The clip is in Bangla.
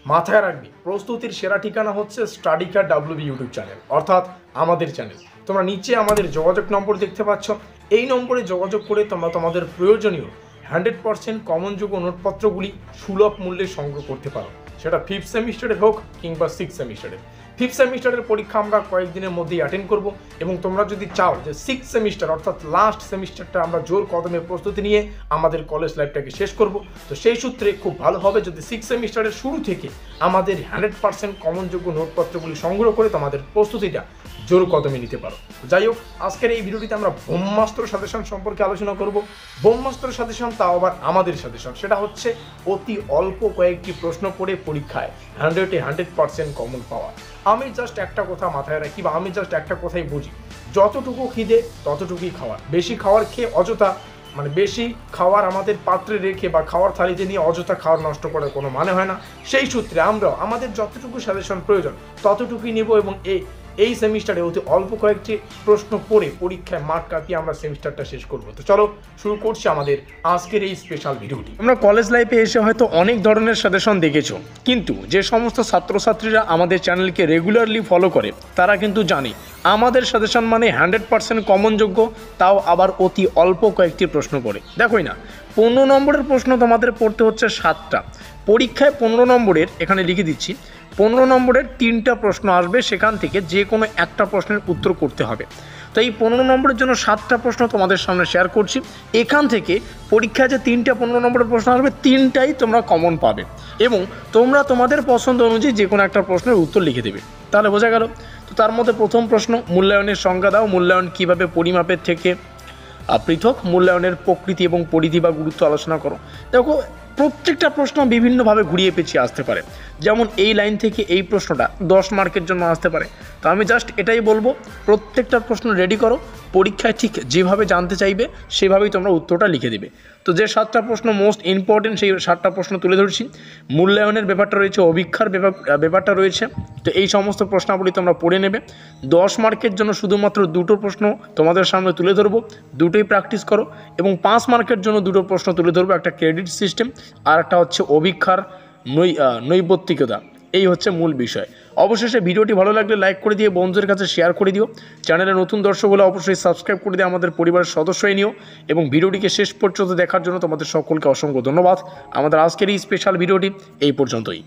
মাথায় রাখবি, প্রস্তুতির সেরা ঠিকানা হচ্ছে স্টাডিকার WB ইউটিউব চ্যানেল, অর্থাৎ আমাদের চ্যানেল। তোমরা নিচে আমাদের যোগাযোগ নম্বর দেখতে পাচ্ছ, এই নম্বরে যোগাযোগ করে তোমরা তোমাদের প্রয়োজনীয় 100% কমনযোগ্য নোটপত্রগুলি সুলভ মূল্যে সংগ্রহ করতে পারো, সেটা 5th সেমিস্টারের হোক কিংবা 6th সেমিস্টারের। 5th সেমিস্টারের পরীক্ষা আমরা কয়েকদিনের মধ্যেই অ্যাটেন্ড করব, এবং তোমরা যদি চাও যে 6th সেমিস্টার অর্থাৎ লাস্ট সেমিস্টারটা আমরা জোর কদমে প্রস্তুতি নিয়ে আমাদের কলেজ লাইফটাকে শেষ করব, তো সেই সূত্রে খুব ভালো হবে যদি 6th সেমিস্টারের শুরু থেকে আমাদের 100% কমনযোগ্য নোটপত্রগুলি সংগ্রহ করে তোমাদের প্রস্তুতিটা জোর কদমে নিতে পারো। যাই হোক, আজকের এই ভিডিওটিতে আমরা ব্রহ্মাস্ত্র সাজেশন সম্পর্কে আলোচনা করব। ব্রহ্মাস্ত্র সাজেশন, তাও আবার আমাদের সাজেশন, সেটা হচ্ছে অতি অল্প কয়েকটি প্রশ্ন পড়ে পরীক্ষায় 100% কমন পাওয়া। আমি জাস্ট একটা কথা মাথায় রাখি, বা আমি জাস্ট একটা কথাই বুঝি, যতটুকু খিদে ততটুকুই খাওয়ার। বেশি খাওয়ার খেয়ে অযথা, বেশি খাওয়ার আমাদের পাত্রে রেখে বা খাওয়ার থালিতে নিয়ে অযথা খাওয়ার নষ্ট করার কোনো মানে হয় না। সেই সূত্রে আমরাও আমাদের যতটুকু সাজেশন প্রয়োজন ততটুকুই নেব, এবং এই সেমিস্টারে অতি অল্প কয়েকটি প্রশ্ন পড়ে পরীক্ষায় মাঠ কাটিয়ে আমরা সেমিস্টারটা শেষ করব। তো চলো শুরু করছি আমাদের আজকের এই স্পেশাল ভিডিওটি। আমরা কলেজ লাইফে এসে হয়তো অনেক ধরনের সাজেশন দেখেছো, কিন্তু যে সমস্ত ছাত্রছাত্রীরা আমাদের চ্যানেলকে রেগুলারলি ফলো করে তারা কিন্তু জানে আমাদের সাজেশন মানে 100% কমনযোগ্য, তাও আবার অতি অল্প কয়েকটি প্রশ্ন পড়ে। দেখোই না, 15 নম্বরের প্রশ্ন তোমাদের পড়তে হচ্ছে 7টা। পরীক্ষায় 15 নম্বরের, এখানে লিখে দিচ্ছি, 15 নম্বরের 3টা প্রশ্ন আসবে, সেখান থেকে যে কোনো একটা প্রশ্নের উত্তর করতে হবে। তো এই 15 নম্বরের জন্য 7টা প্রশ্ন তোমাদের সামনে শেয়ার করছি। এখান থেকে পরীক্ষায় যে 3টা 15 নম্বরের প্রশ্ন আসবে, 3টাই তোমরা কমন পাবে, এবং তোমরা তোমাদের পছন্দ অনুযায়ী যে কোনো একটা প্রশ্নের উত্তর লিখে দেবে। তাহলে বোঝা গেল। তো তার মধ্যে প্রথম প্রশ্ন, মূল্যায়নের সংজ্ঞা দাও। মূল্যায়ন কীভাবে পরিমাপের থেকে পৃথক? মূল্যায়নের প্রকৃতি এবং পরিধি বা গুরুত্ব আলোচনা করো। দেখো, প্রত্যেকটা প্রশ্ন বিভিন্নভাবে ঘুরিয়ে পেঁচিয়ে আসতে পারে। যেমন এই লাইন থেকে এই প্রশ্নটা 10 মার্কের জন্য আসতে পারে। তো আমি জাস্ট এটাই বলবো, প্রত্যেকটা প্রশ্ন রেডি করো, পরীক্ষায় ঠিক যেভাবে জানতে চাইবে সেভাবেই তোমরা উত্তরটা লিখে দেবে। তো যে 7টা প্রশ্ন মোস্ট ইম্পর্টেন্ট, সেই 7টা প্রশ্ন তুলে ধরছি। মূল্যায়নের ব্যাপারটা রয়েছে, অভিক্ষার ব্যাপারটা রয়েছে। তো এই সমস্ত প্রশ্নাবলী তোমরা পড়ে নেবে। 10 মার্কের জন্য শুধুমাত্র 2টো প্রশ্ন তোমাদের সামনে তুলে ধরবো, দুটোই প্র্যাকটিস করো। এবং 5 মার্কের জন্য 2টো প্রশ্ন তুলে ধরবো, একটা ক্রেডিট সিস্টেম আর একটা হচ্ছে অভিক্ষার নৈবত্তিকতা। এই হচ্ছে মূল বিষয়। অবশেষে ভিডিওটি ভালো লাগলে লাইক করে দিয়ে বন্ধুদের কাছে শেয়ার করে দিও। চ্যানেলে নতুন দর্শক হলে অবশ্যই সাবস্ক্রাইব করে দিয়ে আমাদের পরিবারের সদস্য হয়ে নিও, এবং ভিডিওটিকে শেষ পর্যন্ত দেখার জন্য তোমাদের সকলকে অসংখ্য ধন্যবাদ। আমাদের আজকের এই স্পেশাল ভিডিওটি এই পর্যন্তই।